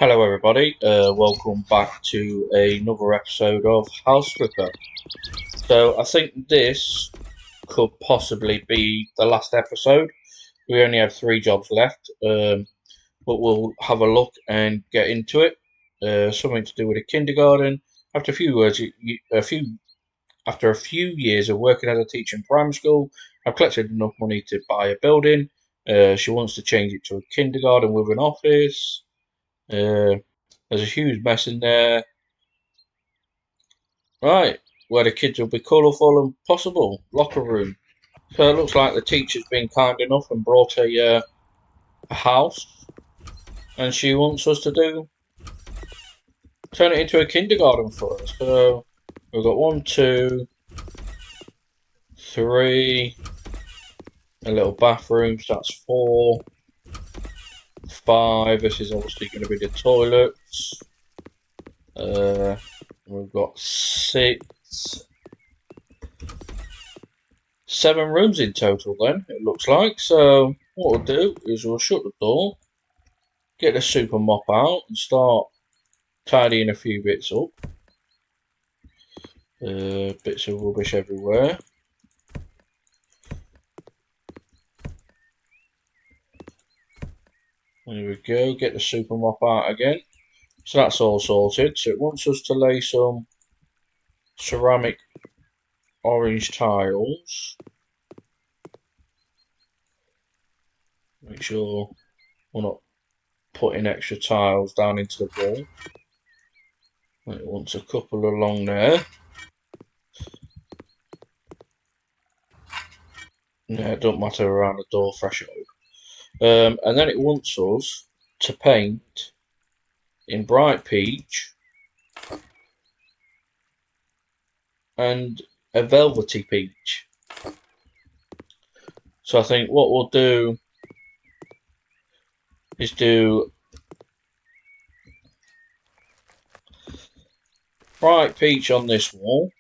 Hello, everybody. Welcome back to another episode of House Flipper. So, I think this could possibly be the last episode. We only have three jobs left, but we'll have a look and get into it. Something to do with a kindergarten. After a few words, after a few years of working as a teacher in primary school, I've collected enough money to buy a building. She wants to change it to a kindergarten with an office. Uh, there's a huge mess in there. Right, where the kids will be colourful and possible. Locker room. So it looks like the teacher's been kind enough and brought a house, and she wants us to turn it into a kindergarten for her. So we've got one, two, three, a little bathroom, so that's four, five. This is obviously going to be the toilets. We've got six, seven rooms in total then, it looks like. So what we'll do is we'll shut the door, get the super mop out and start tidying a few bits up. Bits of rubbish everywhere. There we go, get the super mop out again. So that's all sorted. So it wants us to lay some ceramic orange tiles. Make sure we're not putting extra tiles down into the wall. It wants a couple along there. Yeah, it don't matter around the door threshold. And then it wants us to paint in bright peach and a velvety peach. So I think what we'll do is do bright peach on this wall,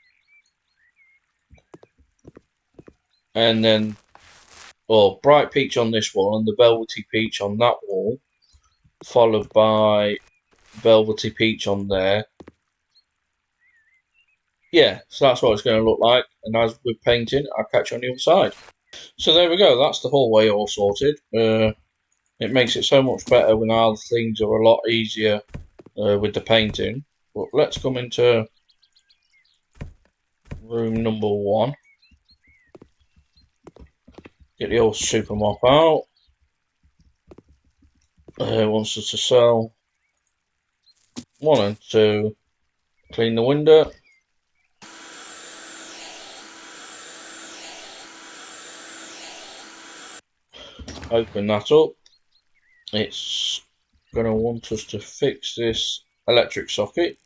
and then, or bright peach on this wall and the velvety peach on that wall, followed by velvety peach on there. Yeah, so that's what it's going to look like. And as with painting, I'll catch you on the other side. So there we go. That's the hallway all sorted. It makes it so much better when our things are a lot easier with the painting. But let's come into room number one. Get the old super mop out. Wants us to sell one and two. Clean the window. Open that up. It's going to want us to fix this electric socket.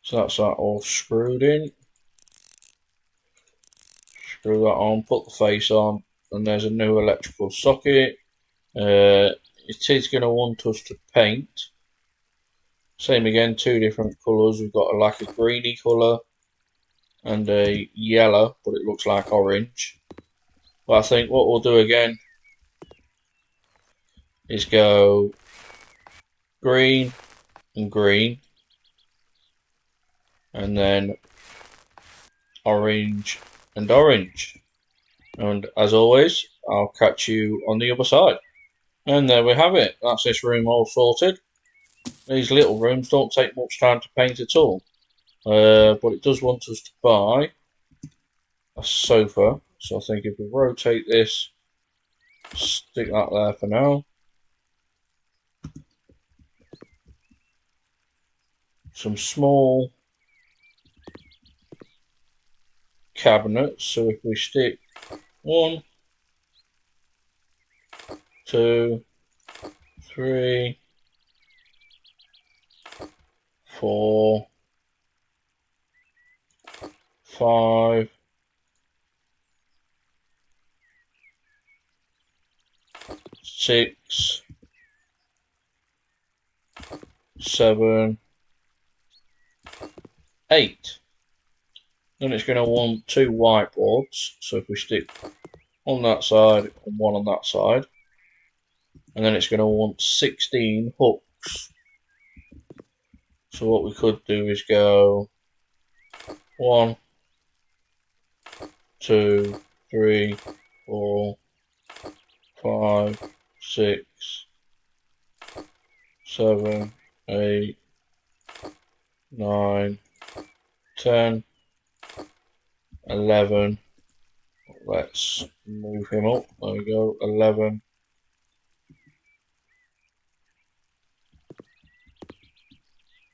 So that's that all screwed in. Screw that on, put the face on, and there's a new electrical socket. It is going to want us to paint. Same again, two different colours. We've got like a greeny colour and a yellow, but it looks like orange. But I think what we'll do again is go green and green, and then orange and orange. And as always, I'll catch you on the other side. And there we have it. That's this room all sorted. These little rooms don't take much time to paint at all. But it does want us to buy a sofa. So I think if we rotate this, stick that there for now. Some small cabinets. So if we stick one, two, three, four, five, six, seven, eight. Then it's going to want 2 whiteboards. So if we stick on that side and one on that side. And then it's going to want 16 hooks. So what we could do is go 1, 2, 3, 4, 5, 6, 7, 8, 9, 10, 11. Let's move him up. There we go. 11.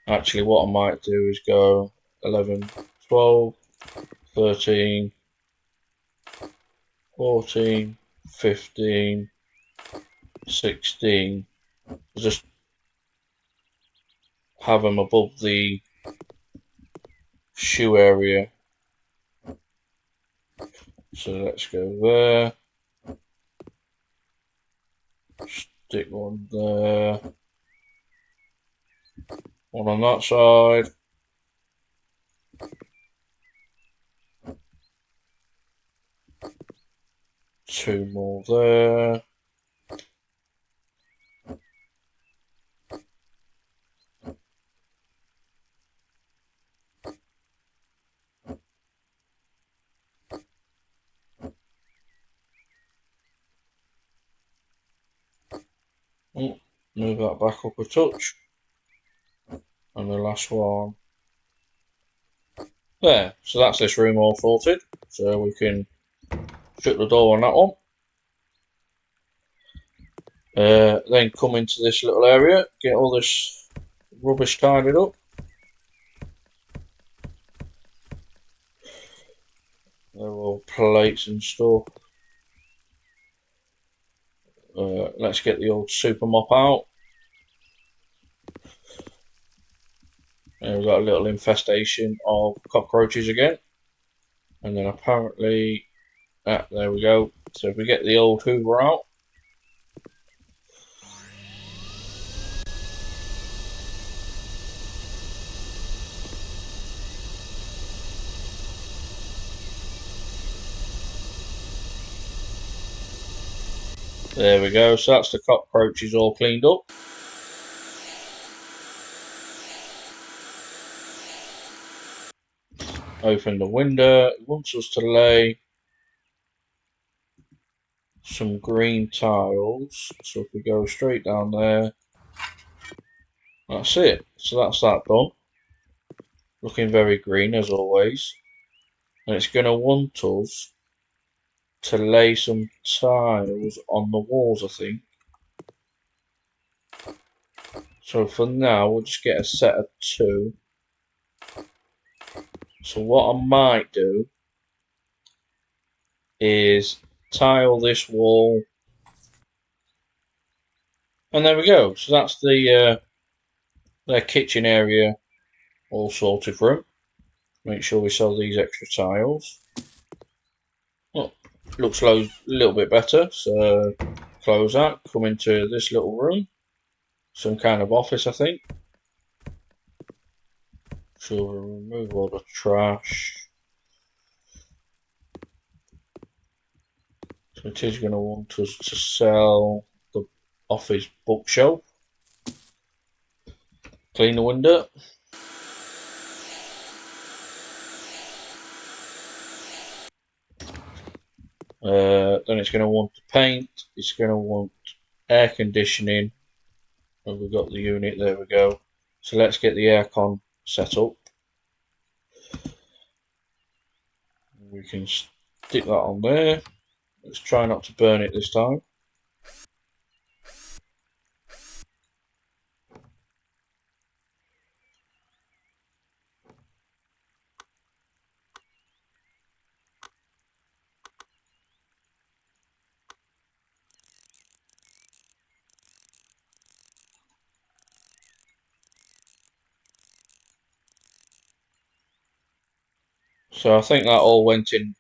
Actually, what I might do is go 11, 12, 13, 14, 15, 16. Just have them above the shoe area. So let's go there. Stick one there. One on that side. Two more there. Oh, move that back up a touch. And the last one. There. So that's this room all sorted. So we can shut the door on that one. Then come into this little area, get all this rubbish tidied up. They're all plates and stuff. Let's get the old super mop out. And we've got a little infestation of cockroaches again. And then apparently, there we go. So if we get the old Hoover out. There we go. So that's the cockroaches all cleaned up. Open the window. It wants us to lay some green tiles. So if we go straight down there, that's it. So that's that done. Looking very green as always. And it's going to want us to lay some tiles on the walls, I think. So for now, we'll just get a set of 2. So what I might do is tile this wall. And there we go. So that's their kitchen area all sorted for them. Make sure we sell these extra tiles. Oh, looks a little bit better. So close that. Come into this little room. Some kind of office, I think. So we'll remove all the trash. So it is going to want us to sell the office bookshelf. Clean the window. Then it's going to want to paint. It's going to want air conditioning. And we've got the unit. There we go. So let's get the aircon set up. We can stick that on there. Let's try not to burn it this time. So I think that all went in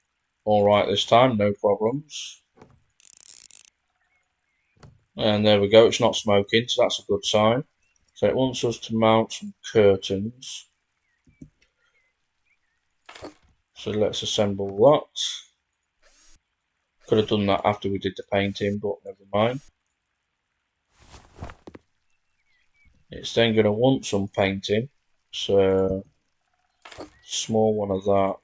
alright this time, no problems. And there we go, it's not smoking, so that's a good sign. So it wants us to mount some curtains. So let's assemble that. Could have done that after we did the painting, but never mind. It's then going to want some painting, so small one of that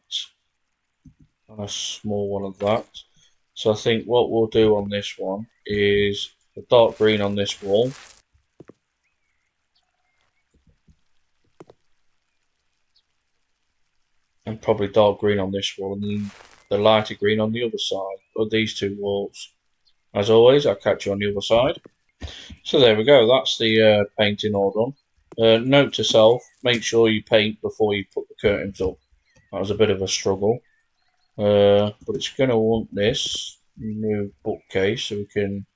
and a small one of that. So I think what we'll do on this one is a dark green on this wall. And probably dark green on this wall, and then the lighter green on the other side of these two walls. As always, I'll catch you on the other side. So there we go, that's the painting all done. Note to self, make sure you paint before you put the curtains up. That was a bit of a struggle. But it's going to want this new bookcase, so we can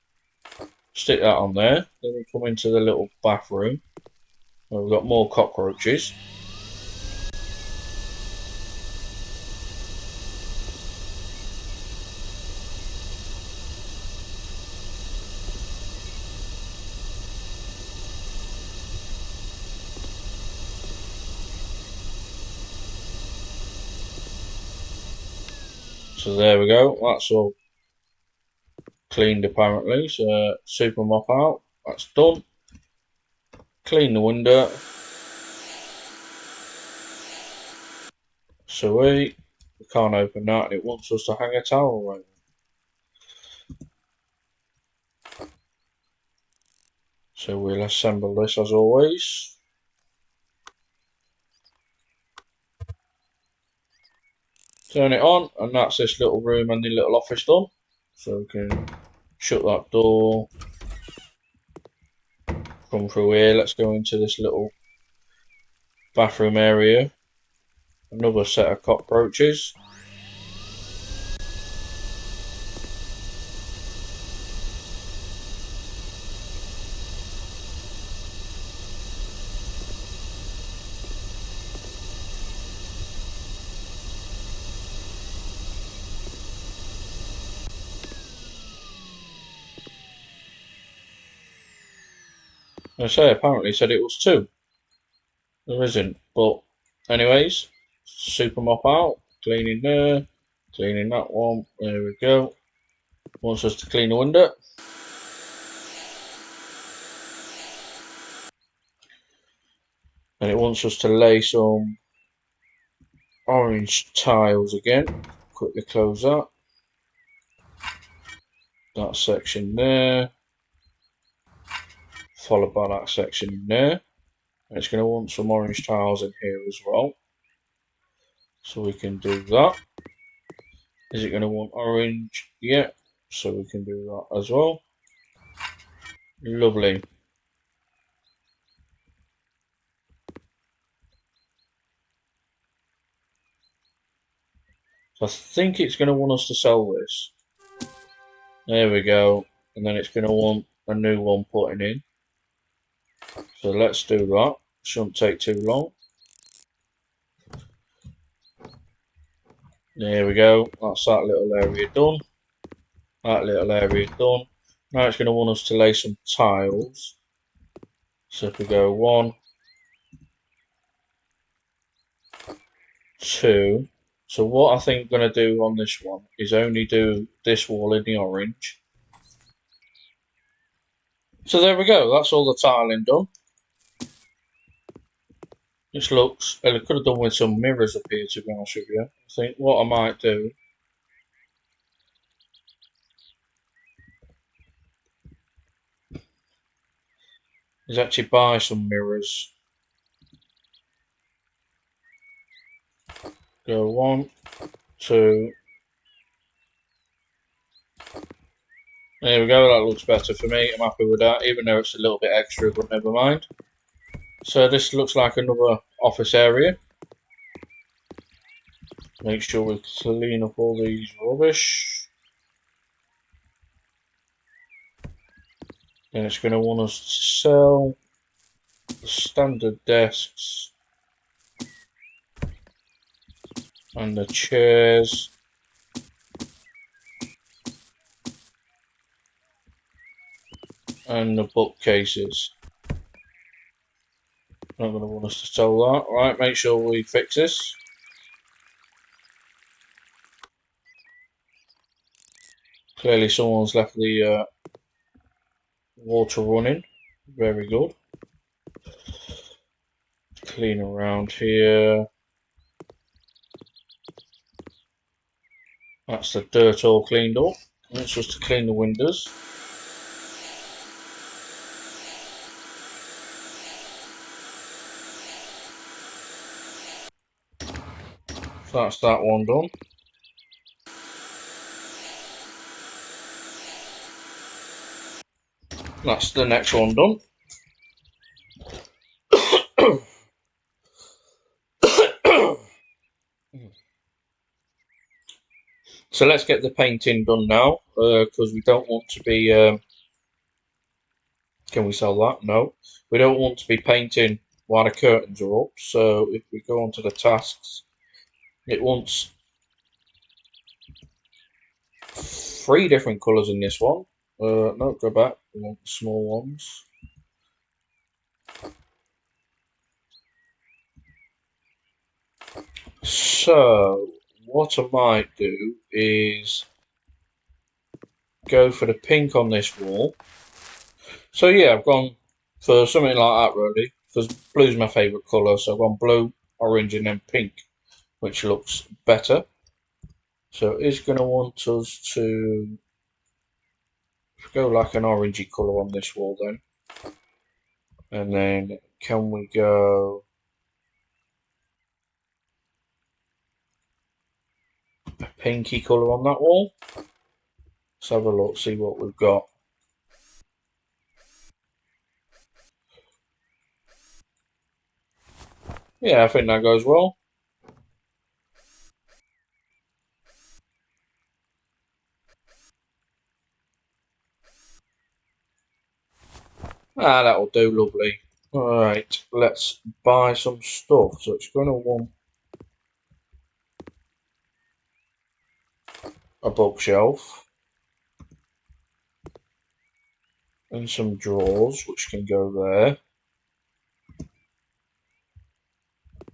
stick that on there. Then we come into the little bathroom. We've got more cockroaches. So there we go, that's all cleaned apparently. So super mop out, that's done. Clean the window. So we can't open that, and it wants us to hang a towel right now. So we'll assemble this as always. Turn it on, and that's this little room and the little office done. So we can shut that door. Come through here, let's go into this little bathroom area. Another set of cockroaches. I say apparently said it was 2. There isn't, but anyways, super mop out, cleaning there, cleaning that one, there we go. Wants us to clean the window. And it wants us to lay some orange tiles again. Quickly close that. That section there. Followed by that section in there. And it's going to want some orange tiles in here as well. So we can do that. Is it going to want orange? Yeah. So we can do that as well. Lovely. So I think it's going to want us to sell this. There we go. And then it's going to want a new one putting in. So let's do that. Shouldn't take too long. There we go. That's that little area done. That little area done. Now it's going to want us to lay some tiles. So if we go 1, 2. So what I think I'm going to do on this one is only do this wall in the orange. So there we go. That's all the tiling done. This looks, I could have done with some mirrors up here, to be honest with you. I think what I might do is actually buy some mirrors. Go 1, 2. There we go, that looks better for me. I'm happy with that, even though it's a little bit extra, but never mind. So this looks like another office area. Make sure we clean up all these rubbish. Then it's going to want us to sell the standard desks and the chairs. And the bookcases. Not going to want us to sell that. Right, make sure we fix this. Clearly someone's left the water running. Very good. Clean around here. That's the dirt all cleaned up. It's just to clean the windows. So that's that one done. That's the next one done. So let's get the painting done now, because we don't want to be. Can we sell that? No, we don't want to be painting while the curtains are up. So if we go onto the tasks, it wants 3 different colours in this one. No, go back. We want the small ones. So what I might do is go for the pink on this wall. So yeah, I've gone for something like that really, because blue's my favourite colour. So I've gone blue, orange, and then pink, which looks better. So it's going to want us to go like an orangey colour on this wall then. And then can we go a pinky colour on that wall? Let's have a look, see what we've got. Yeah, I think that goes well. Ah, that'll do, lovely. Alright, let's buy some stuff. So it's going to want a bookshelf and some drawers, which can go there.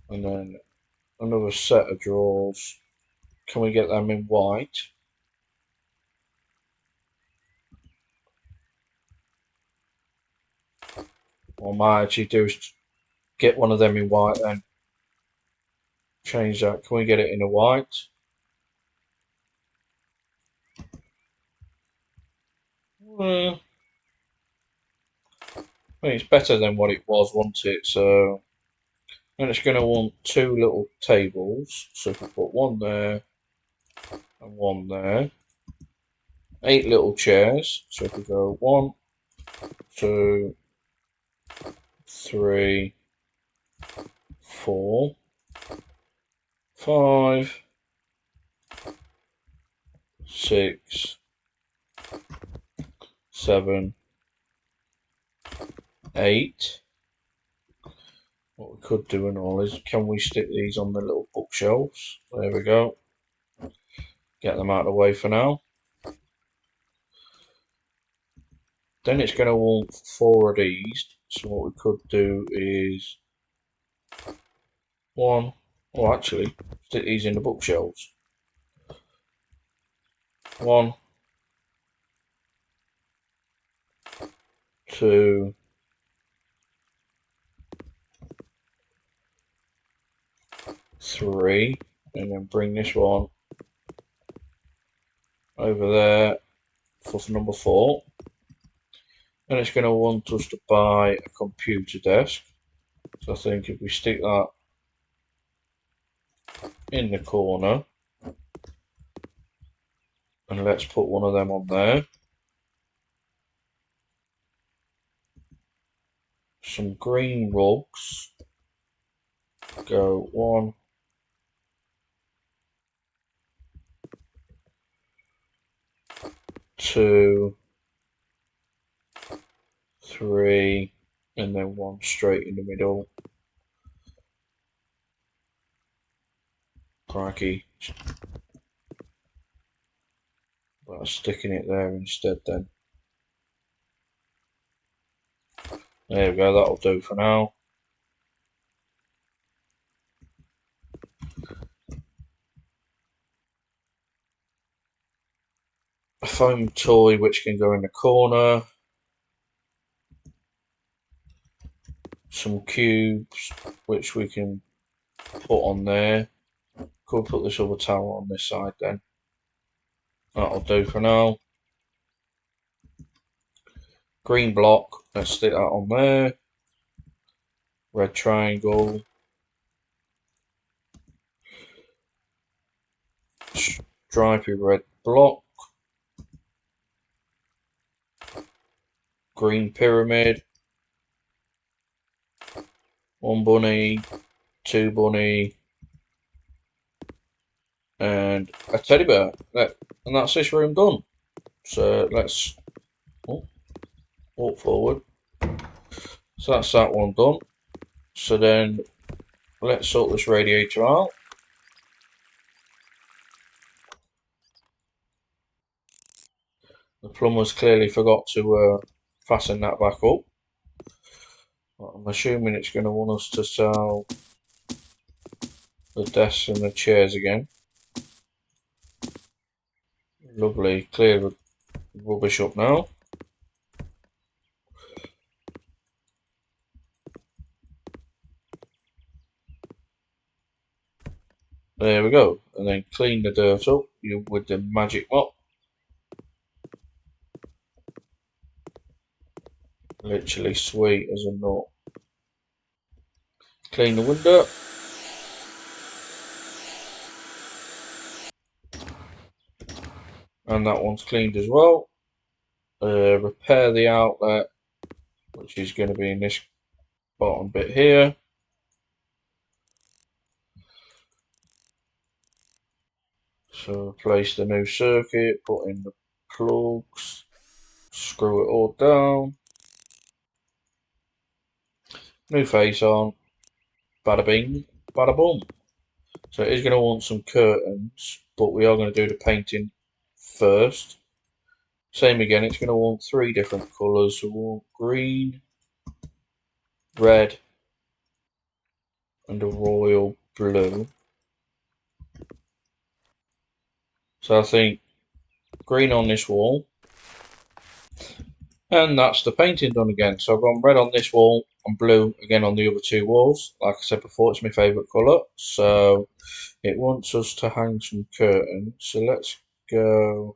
And then another set of drawers. Can we get them in white? What I might actually do is get one of them in white then. Change that. Can we get it in a white? I mean, it's better than what it was, wasn't it? So, and it's going to want 2 little tables. So if we put one there and one there. 8 little chairs. So if we go 1, 2, 3, 4, 5, 6, 7, 8. What we could do and all is, can we stick these on the little bookshelves? There we go. Get them out of the way for now. Then it's going to want 4 of these. So what we could do is 1, or actually, stick these in the bookshelves. 1, 2, 3, and then bring this one over there for number 4. And it's going to want us to buy a computer desk. So I think if we stick that in the corner, and let's put one of them on there. Some green rugs. Go 1, 2, 3, and then 1 straight in the middle. Crikey. Well, sticking it there instead then. There we go, that'll do for now. a foam toy which can go in the corner, some cubes which we can put on there. Could put this other tower on this side then. That'll do for now. Green block, let's stick that on there. Red triangle. Stripy red block. Green pyramid. One bunny, two bunny, and a teddy bear. And that's this room done. So let's walk forward. So that's that one done. So then let's sort this radiator out. The plumber's clearly forgot to fasten that back up. I'm assuming it's going to want us to sell the desks and the chairs again. Lovely, clear the rubbish up now. There we go, and then clean the dirt up with the magic mop. Literally sweet as a nut. Clean the window. And that one's cleaned as well. Repair the outlet, which is going to be in this bottom bit here. So replace the new circuit, put in the plugs, screw it all down. New face on, bada bing, bada boom. So it is going to want some curtains, but we are going to do the painting first. Same again, it's going to want 3 different colours. So we want green, red, and a royal blue. So I think green on this wall. And that's the painting done again. So I've gone red on this wall and blue again on the other 2 walls. Like I said before, it's my favourite colour. So it wants us to hang some curtains. So let's go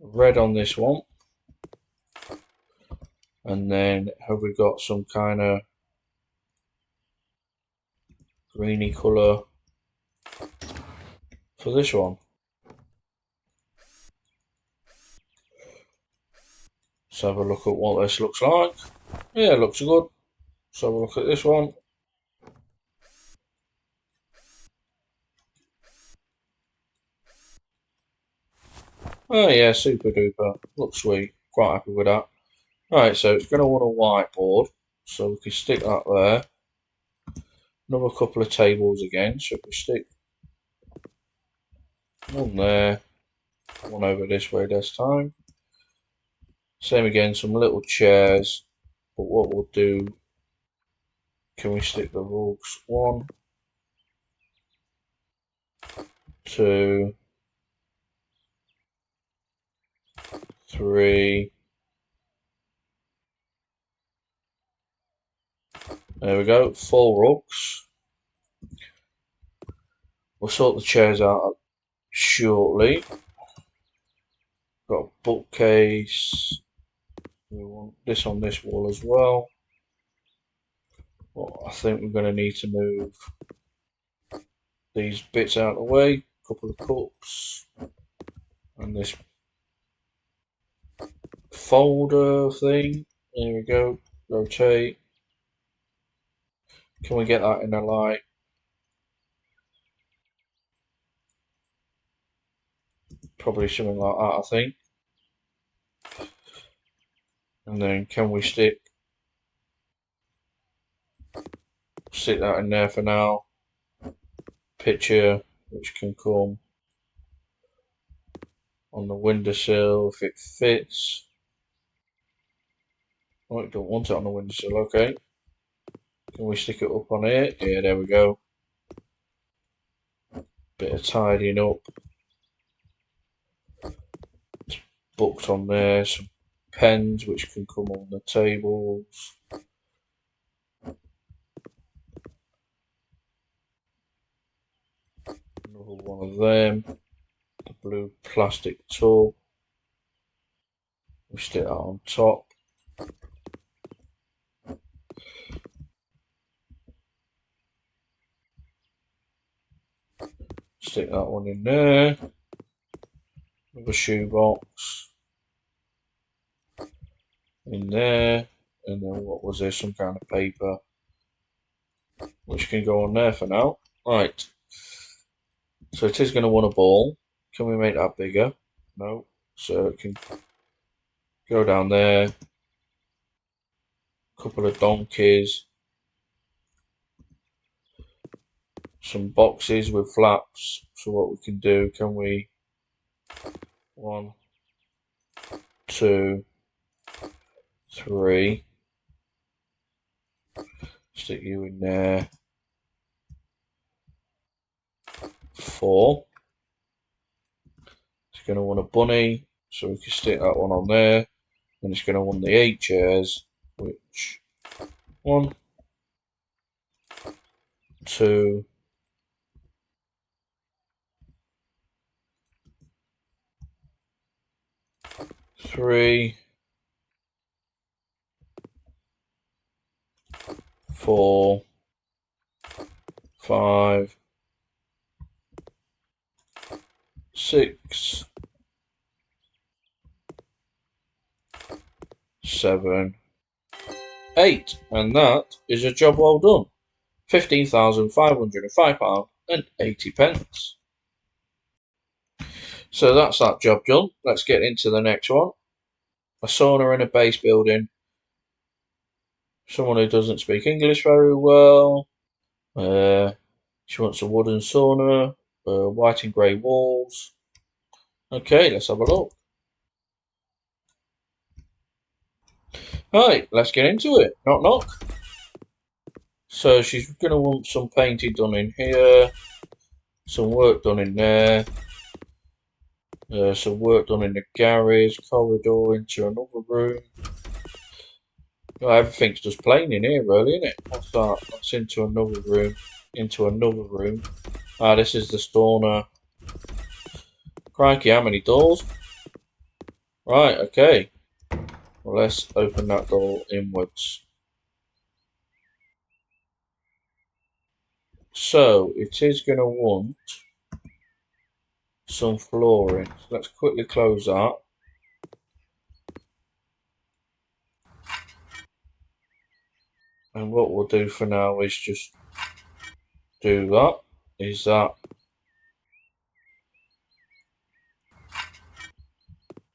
red on this one. And then have we got some kind of greeny colour for this one? Let's have a look at what this looks like. Yeah, it looks good. Let's have a look at this one. Oh yeah, super duper. Looks sweet. Quite happy with that. Right, so it's going to want a whiteboard. So we can stick that there. Another couple of tables again. So we stick one there, one over this way this time. Same again, some little chairs. But what we'll do, can we stick the rugs? 1, 2, 3. There we go, 4 rugs. We'll sort the chairs out shortly. Got a bookcase. We want this on this wall as well. Well, I think we're going to need to move these bits out of the way. A couple of cups. And this folder thing. There we go. Rotate. Can we get that in the light? Probably something like that, I think. And then can we stick that in there for now? Picture which can come on the windowsill if it fits. Oh, I don't want it on the windowsill, okay. Can we stick it up on here? Yeah, there we go. Bit of tidying up. books on there, some pens which can come on the tables. Another one of them. The blue plastic tub. We stick that on top. Stick that one in there. Another shoebox in there. And then what was there? Some kind of paper, which can go on there for now. Right. So it is going to want a ball. Can we make that bigger? No. So it can go down there. A couple of donkeys. Some boxes with flaps. So what we can do, can we... 1, 2, 3. Stick you in there. 4. It's going to want a bunny, so we can stick that one on there. And it's going to want the 8 chairs, which 1, 2, 3, 4, 5, 6, 7, 8, and that is a job well done. £15,505.80. So that's that job done. Let's get into the next one. A sauna in a base building. Someone who doesn't speak English very well. She wants a wooden sauna, white and grey walls. Okay, let's have a look. Right, let's get into it. Knock knock. So she's going to want some painting done in here, some work done in there, some work done in the garage, corridor into another room. Oh, everything's just plain in here, really, isn't it? What's that? That's into another room. Into another room. Ah, this is the sauna. Crikey, how many doors? Right, okay. Well, let's open that door inwards. So, it is going to want some flooring. So let's quickly close that. And what we'll do for now is just do that. Is that.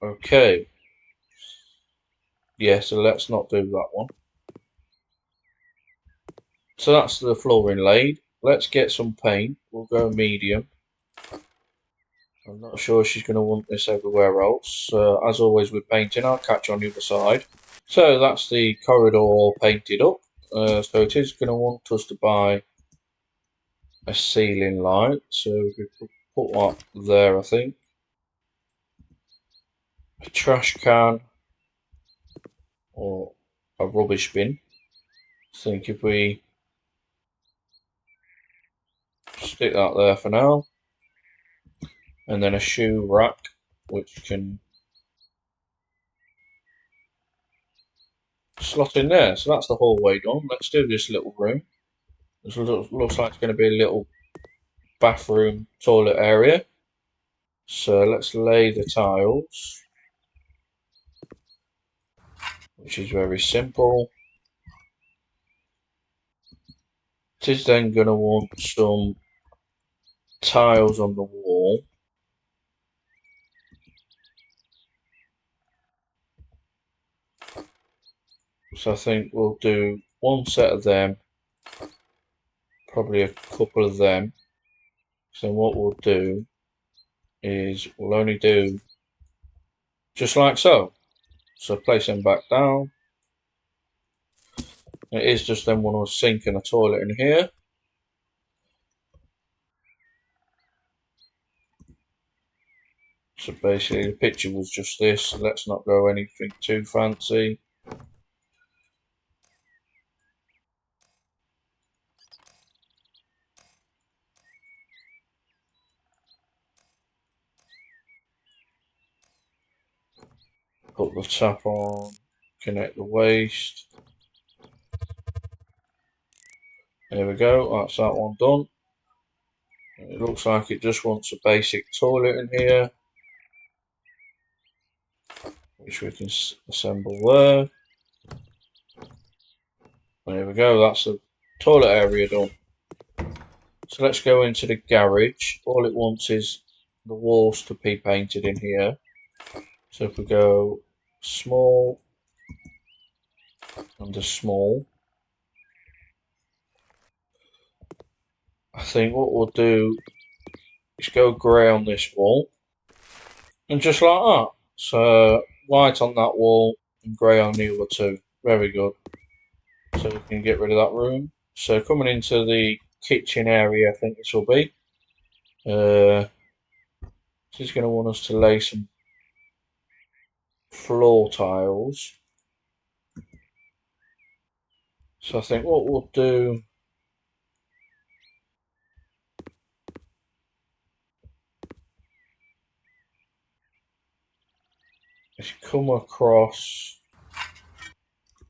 Okay. Yeah, so let's not do that one. So that's the flooring laid. Let's get some paint. We'll go medium. I'm not sure she's going to want this everywhere else. As always with painting, I'll catch on the other side. So that's the corridor all painted up. So it is going to want us to buy a ceiling light. So we could put that there, I think. A trash can or a rubbish bin. I think if we stick that there for now. And then a shoe rack, which can slot in there. So that's the hallway done. Let's do this little room. This looks like it's going to be a little bathroom toilet area. So let's lay the tiles, which is very simple. It is then going to want some tiles on the wall. So I think we'll do one set of them, probably a couple of them. So what we'll do is we'll only do just like so. So place them back down. It is just then one of a sink and a toilet in here. So basically the picture was just this, so let's not go anything too fancy. Put the tap on, connect the waste. There we go, that's that one done. It looks like it just wants a basic toilet in here, which we can assemble there. There we go, that's the toilet area done. So let's go into the garage. All it wants is the walls to be painted in here. So if we go small, under small, I think what we'll do is go grey on this wall. And just like that. So white on that wall and grey on the other two. Very good. So we can get rid of that room. So coming into the kitchen area, I think this will be. She's going to want us to lay some floor tiles. So I think what we'll do is come across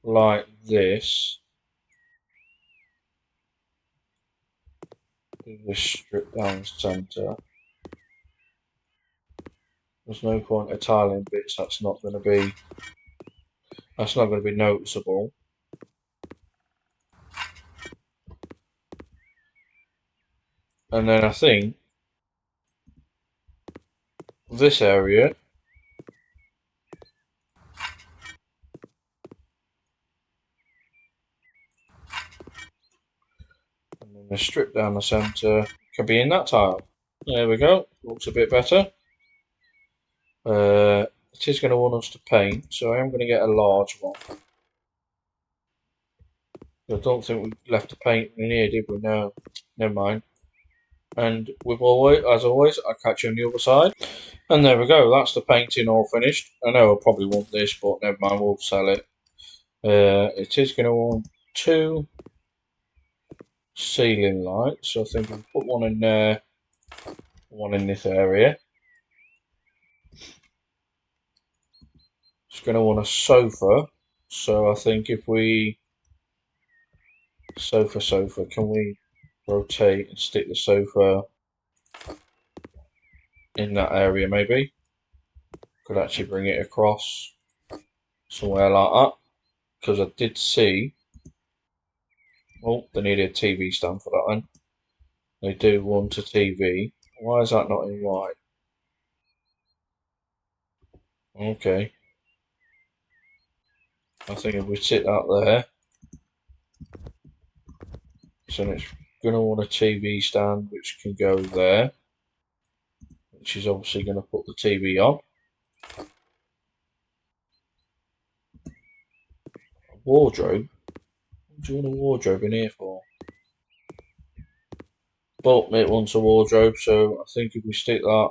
like this. Do this strip down the centre. There's no point of tiling bits. That's not going to be noticeable. And then I think this area and then the strip down the centre can be in that tile. There we go. Looks a bit better. It is going to want us to paint, so I am going to get a large one. I don't think we left the paint in here, did we? No. Never mind. And as always, I'll catch you on the other side. And there we go, that's the painting all finished. I know I probably want this, but never mind, we'll sell it. It is going to want 2 ceiling lights, so I think I'll put one in there, one in this area. It's going to want a sofa, so I think if we sofa, can we rotate and stick the sofa in that area maybe? Could actually bring it across somewhere like that, because I did see, oh, they needed a TV stand for that one. They do want a TV. Why is that not in white? Okay. I think if we sit that there, so it's going to want a TV stand which can go there, which is obviously going to put the TV on. A wardrobe? What do you want a wardrobe in here for? But it wants a wardrobe, so I think if we stick that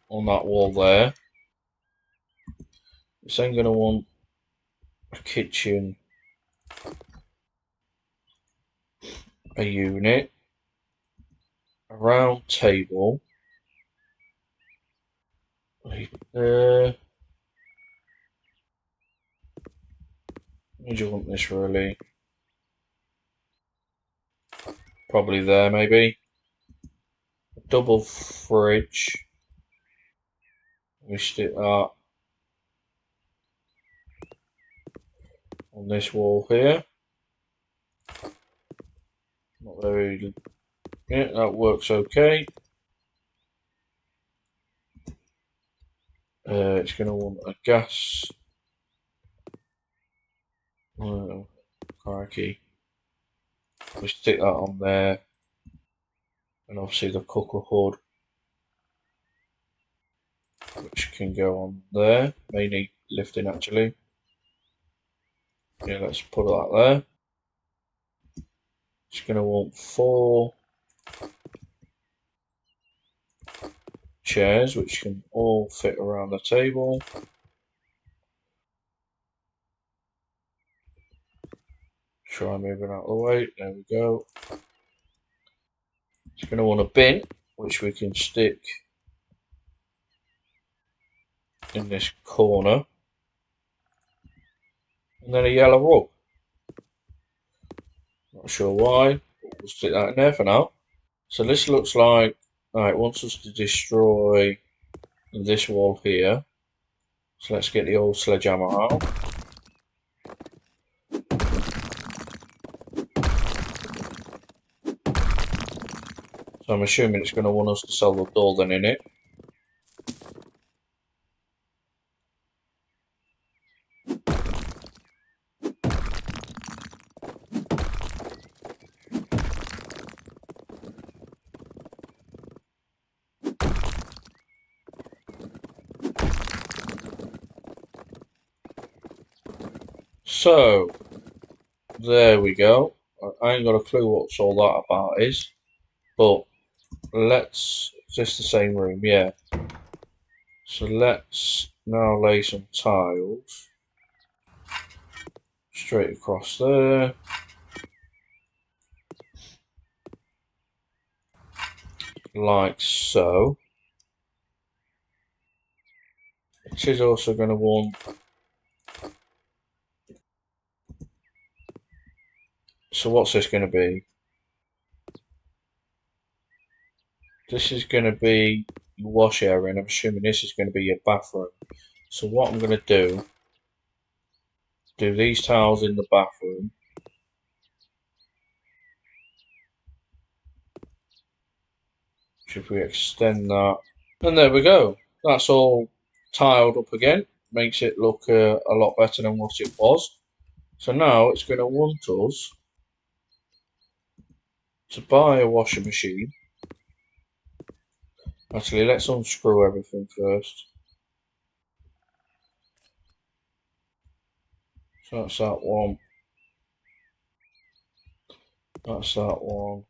on that wall there, it's then going to want a kitchen, a unit, a round table. Where do you want this really? Probably there maybe. A double fridge. We stick that on this wall here. Not very. Yeah, that works okay. It's going to want a gas. Oh, crikey. We stick that on there. And obviously the cooker hood, which can go on there. May need lifting actually. Yeah, let's put that there. It's going to want 4 chairs which can all fit around the table. Try moving out of the way. There we go. It's going to want a bin which we can stick in this corner, and then a yellow rug. Not sure why, but we'll stick that in there for now. So this looks like, it wants us to destroy this wall here. So let's get the old sledgehammer out. So I'm assuming it's going to want us to sell the door then in it. So, there we go. I ain't got a clue what's all that about is, but let's, is this the same room? Yeah. So let's now lay some tiles straight across there. Like so. It is also going to want, so what's this going to be? This is going to be your wash area, and I'm assuming this is going to be your bathroom. So what I'm going to do these tiles in the bathroom. If we extend that, and there we go. That's all tiled up again. Makes it look a lot better than what it was. So now it's going to want us to buy a washing machine. Actually, let's unscrew everything first. So that's that one. That's that one.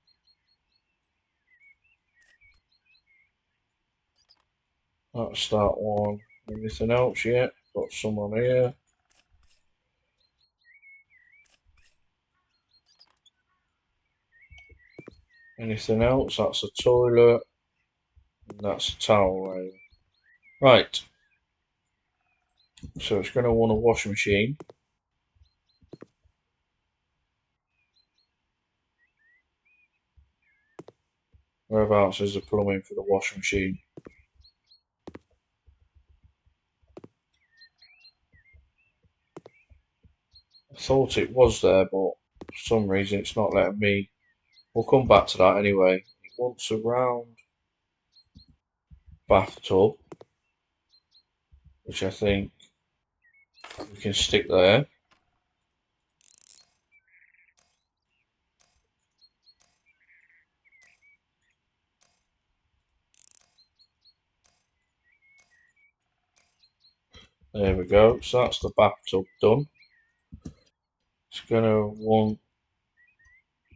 That's that one. Anything else yet? Got some on here. Anything else? That's a toilet. And that's a towel rail. Right. So it's going to want a washing machine. Whereabouts is the plumbing for the washing machine? I thought it was there, but for some reason it's not letting me. We'll come back to that anyway. It wants a round bathtub, which I think we can stick there. There we go. So that's the bathtub done. It's going to want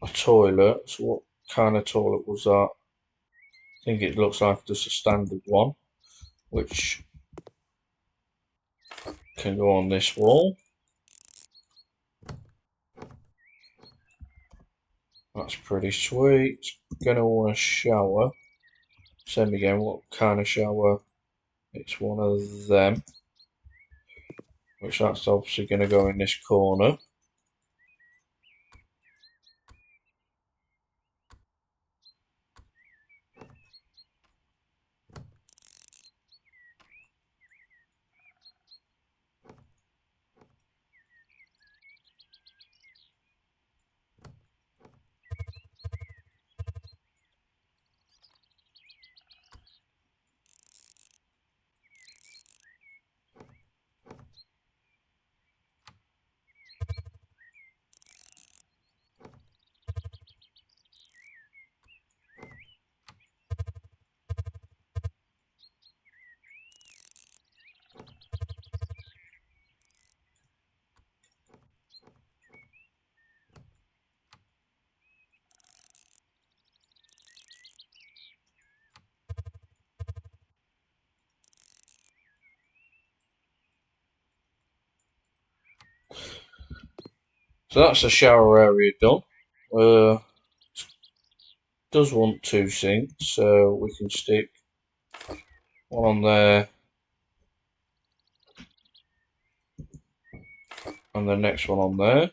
a toilet. So what kind of toilet was that? I think it looks like just a standard one, which can go on this wall. That's pretty sweet. Gonna want a shower. Same again, what kind of shower? It's one of them. Which that's obviously gonna go in this corner. So that's the shower area done. Does want 2 sinks, so we can stick one on there and the next one on there.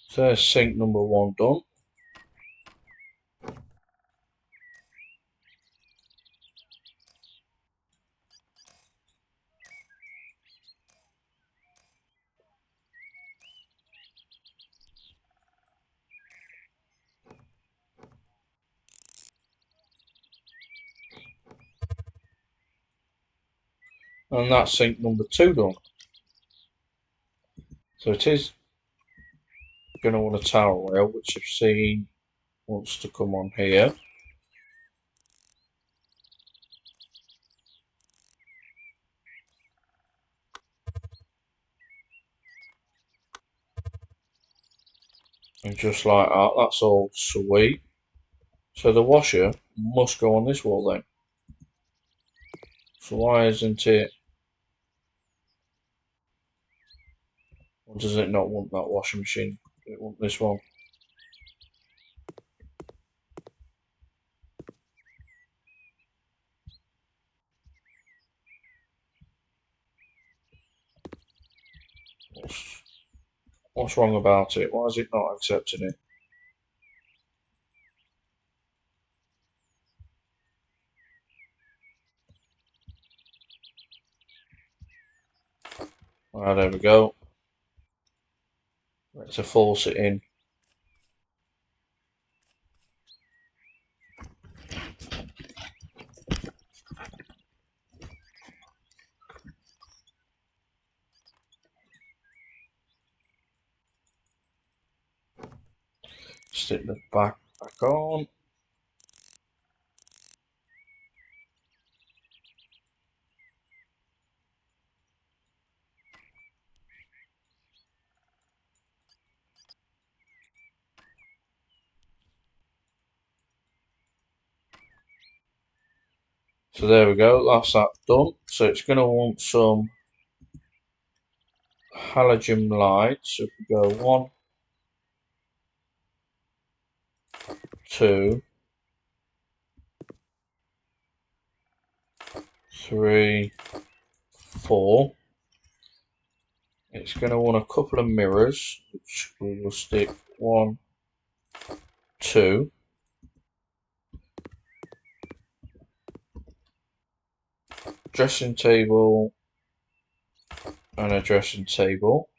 So there's sink number 1 done. And that's sink number 2 done. So it is going to want a towel rail, which I've seen wants to come on here. And just like that, that's all sweet. So the washer must go on this wall then. So why isn't it? Or does it not want that washing machine? It want this one. What's wrong about it? Why is it not accepting it? Ah, there we go. Let's force it in. Stick the back on. So there we go, that's that done. So it's going to want some halogen lights. So if we go 1, 2, 3, 4. It's going to want a couple of mirrors, which we will stick 1, 2. Dressing table and a dressing table.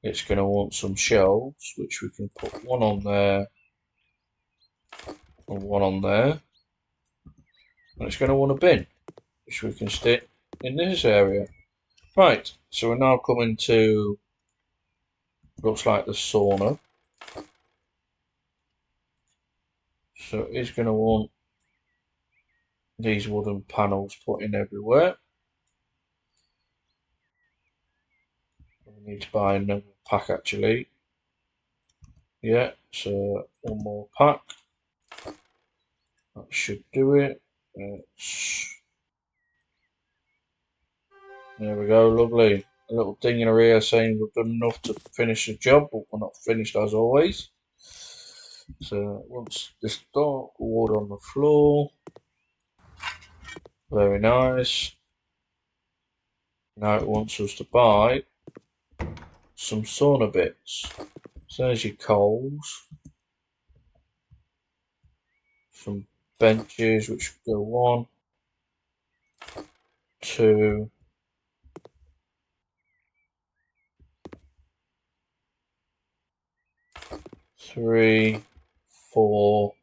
It's going to want some shelves, which we can put 1 on there and 1 on there. And it's going to want a bin, which we can stick in this area. Right, so we're now coming to, looks like the sauna. So it's going to want these wooden panels put in everywhere. We need to buy another pack actually. Yeah, so 1 more pack. That should do it. There we go, lovely. A little ding in our ear saying we've done enough to finish the job, but we're not finished as always. So once this dark wood on the floor. Very nice. Now it wants us to buy some sauna bits. So there's your coals. Some benches which go 1, 2, 3, 4,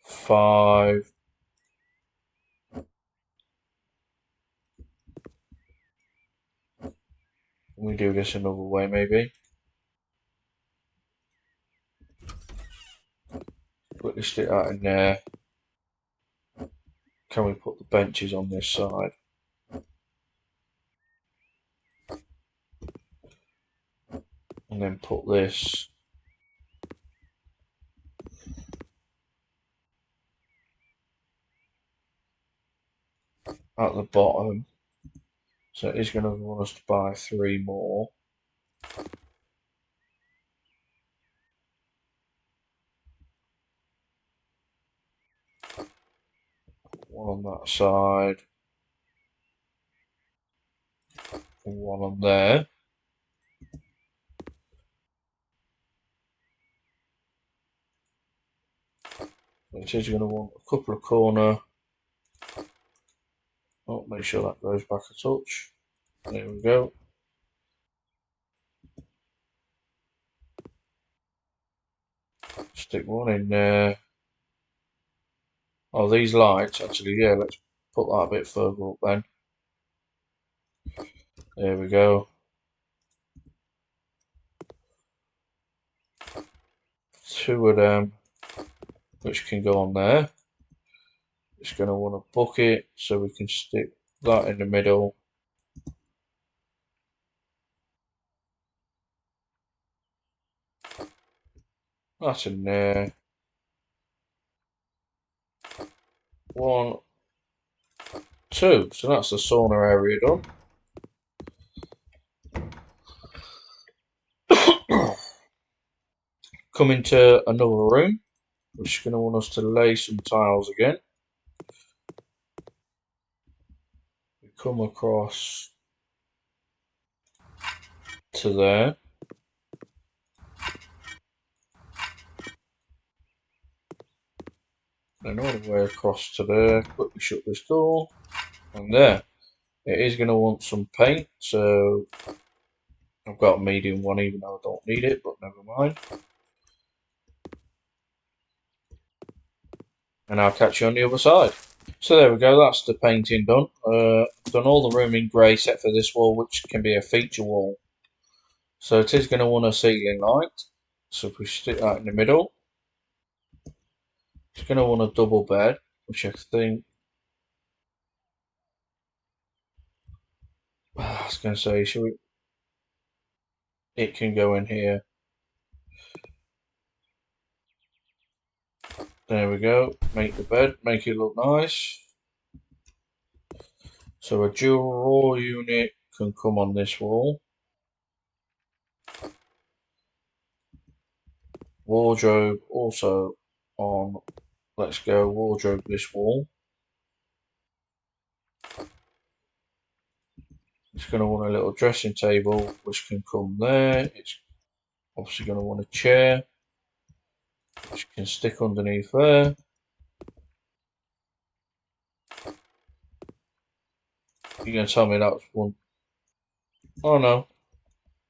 5. We do this another way maybe. Quickly stick that in there. can we put the benches on this side? And then put this at the bottom. So it is going to want us to buy 3 more. One on that side. And one on there. It is going to want a couple of corner. Oh, make sure that goes back a touch. There we go. Stick one in there. Oh, these lights, actually, yeah, let's put that a bit further up then. There we go. 2 of them, which can go on there. It's going to want a bucket, so we can stick that in the middle. That's in there. 1, 2. So that's the sauna area done. Come into another room, which is going to want us to lay some tiles again. We come across to there. And all the way across to there. Quickly shut this door. And there. It is going to want some paint, so I've got a medium one even though I don't need it, but never mind. And I'll catch you on the other side. So there we go, that's the painting done. I've done all the room in grey except for this wall, which can be a feature wall. So it is going to want a ceiling light. So if we stick that in the middle, it's going to want a double bed, which I think, I was going to say, should we, it can go in here. There we go, make the bed, make it look nice. So a dual raw unit can come on this wall. Wardrobe also on, let's go wardrobe this wall. It's going to want a little dressing table which can come there. It's obviously going to want a chair which can stick underneath there. You're going to tell me that's one. Oh no,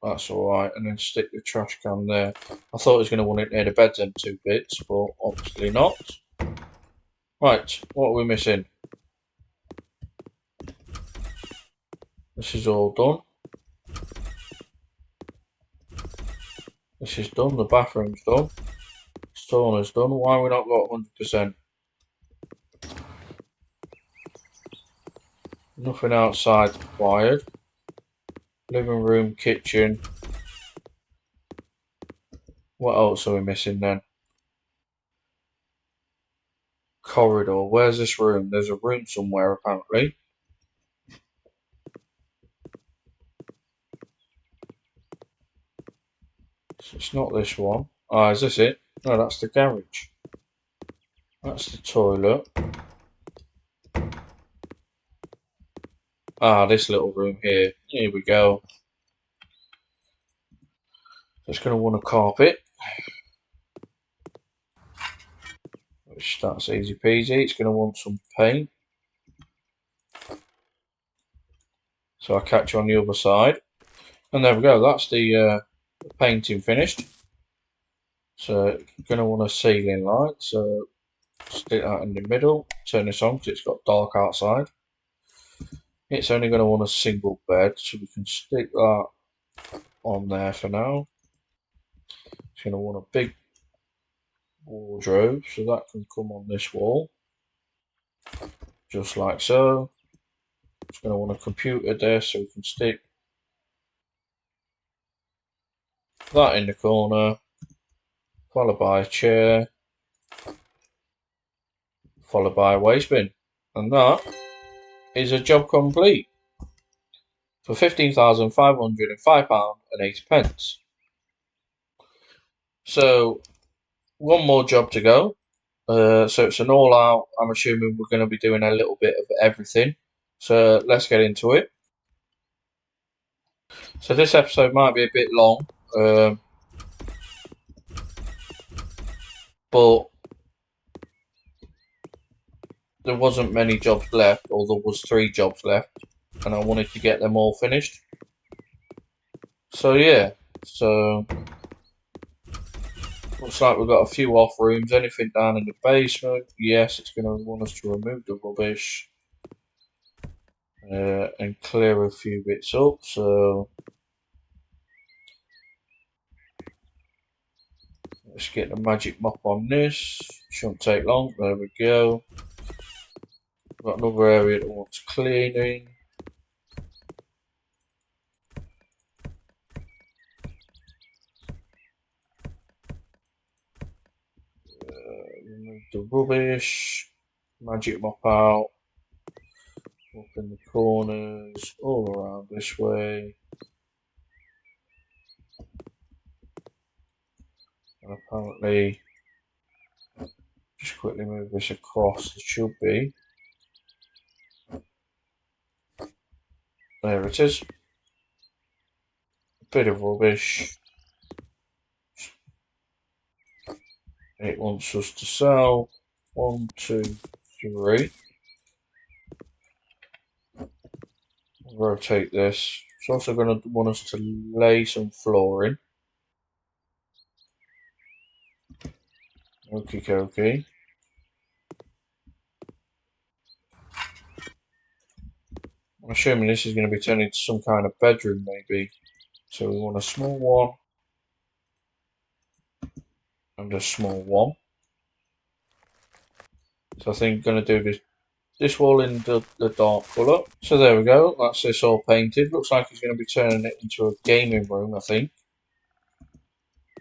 that's alright. And then stick the trash can there. I thought it was going to want it near the beds and 2 bits, but obviously not. Right, what are we missing? This is all done. This is done. The bathroom's done. Sauna's done. Why have we not got 100%? Nothing outside required. Living room, kitchen. What else are we missing then? Corridor. Where's this room? There's a room somewhere apparently. So it's not this one. Ah, is this it? No, that's the garage. That's the toilet. Ah, this little room here. Here we go. It's going to want a carpet. Which that's easy peasy. It's going to want some paint. So I'll catch you on the other side. And there we go. That's the painting finished. So you're going to want a ceiling light. So stick that in the middle. Turn this on because it's got dark outside. It's only going to want a single bed, so we can stick that on there for now. It's going to want a big wardrobe, so that can come on this wall. just like so. Just going to want a computer there so we can stick that in the corner, followed by a chair, followed by a waste bin. And that is a job complete for £15,505.80. So, one more job to go. So it's an all out. I'm assuming we're going to be doing a little bit of everything. So let's get into it. So this episode might be a bit long, but there wasn't many jobs left, or there was 3 jobs left, and I wanted to get them all finished. So yeah, so looks like we've got a few off rooms. Anything down in the basement? Yes, it's going to want us to remove the rubbish and clear a few bits up. So let's get the magic mop on this. Shouldn't take long. There we go. Got another area that wants cleaning. Remove the rubbish. Magic mop out. Up in the corners. All around this way. And apparently, just quickly move this across. It should be. There it is. A bit of rubbish. It wants us to sell. 1, 2, 3. Rotate this. It's also going to want us to lay some flooring. Okie dokie. I'm assuming this is going to be turned into some kind of bedroom, maybe. So we want a small one and a small one. So I think I'm going to do this wall in the dark colour. So there we go. That's this all painted. Looks like he's going to be turning it into a gaming room, I think.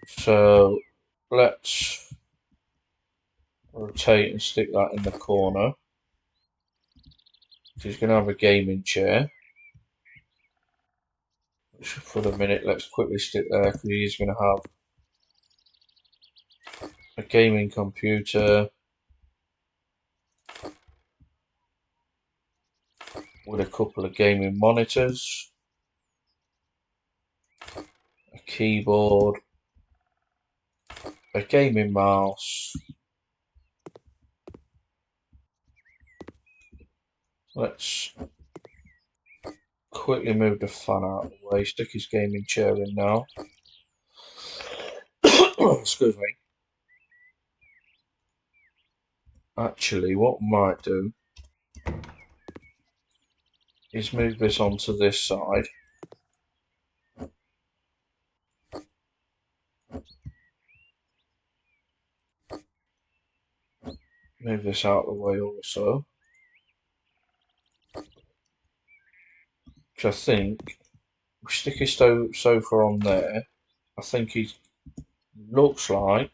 So let's rotate and stick that in the corner. He's going to have a gaming chair. For the minute, let's quickly stick there because he's going to have a gaming computer with a couple of gaming monitors, a keyboard, a gaming mouse. Let's quickly move the fan out of the way, stick his gaming chair in now. Excuse me. Actually, what we might do is move this onto this side. Move this out of the way also. Which I think, we stick his sofa on there. I think he looks like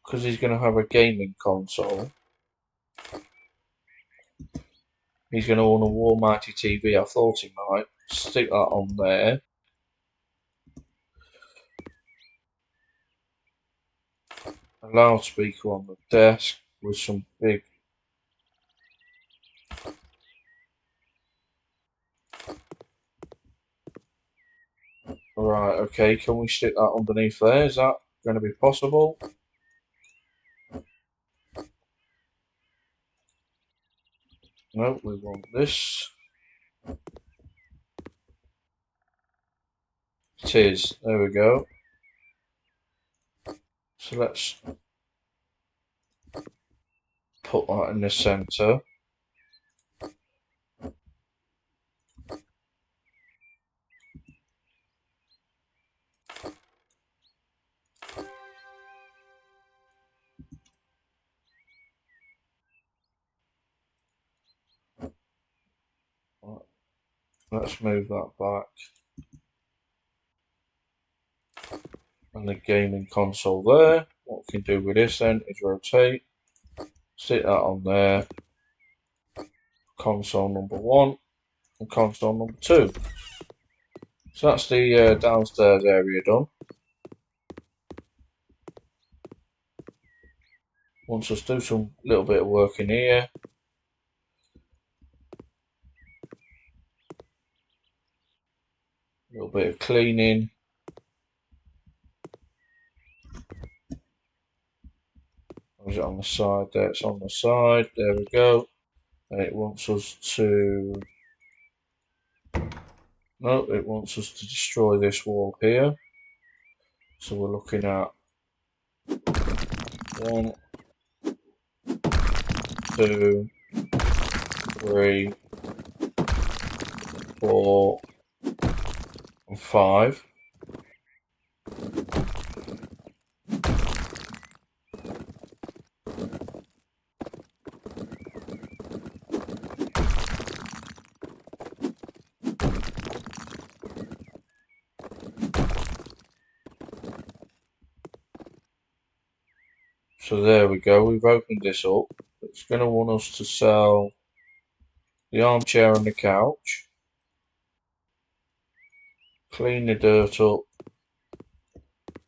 because he's going to have a gaming console. He's going to own a Almighty TV. I thought he might stick that on there. A loudspeaker on the desk with some big. Right, okay, can we stick that underneath there? Is that going to be possible? No, we want this. It is. There we go. So let's put that in the centre. Let's move that back. And the gaming console there. What we can do with this then is rotate, stick that on there, console number 1 and console number 2. So that's the downstairs area done. Once us do some little bit of work in here. A little bit of cleaning. Or is it on the side there? It's on the side. There we go. And it wants us to... No, it wants us to destroy this wall here. So we're looking at 1, 2, 3, 4, and 5. So there we go, we've opened this up. It's going to want us to sell the armchair and the couch. Clean the dirt up,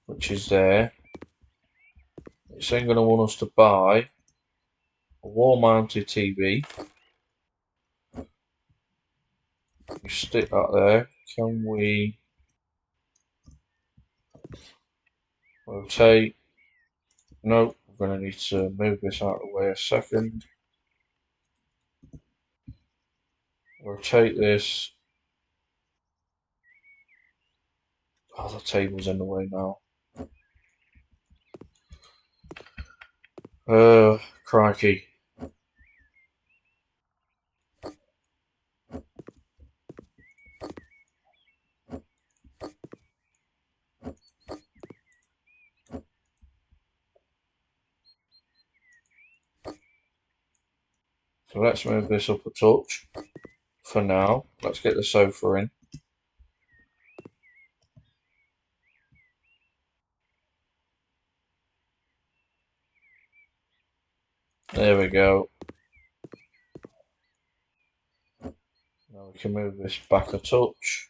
which is there. It's then going to want us to buy a wall-mounted TV. We stick that there. Can we rotate? No, we're going to need to move this out of the way a second. Rotate this. Oh, the table's in the way now. Crikey. So let's move this up a touch for now. Let's get the sofa in. There we go. Now we can move this back a touch.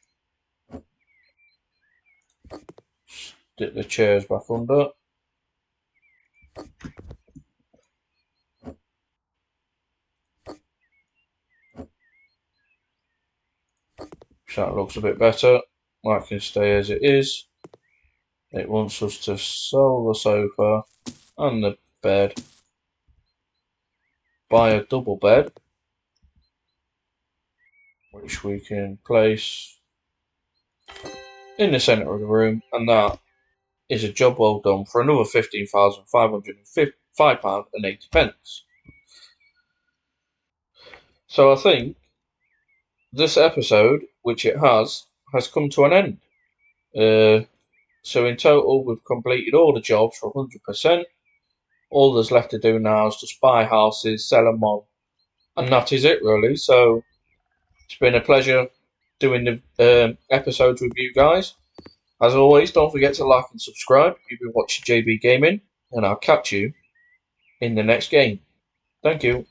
Stick the chairs back under. So that looks a bit better. That can stay as it is. It wants us to sell the sofa and the bed. Buy a double bed, which we can place in the centre of the room, and that is a job well done for another £15,505.80. So I think this episode, which it has come to an end. So in total, we've completed all the jobs for 100%. All there's left to do now is just buy houses, sell them on, and that is it really. So it's been a pleasure doing the episodes with you guys. As always, don't forget to like and subscribe. You've been watching JB Gaming, and I'll catch you in the next game. Thank you.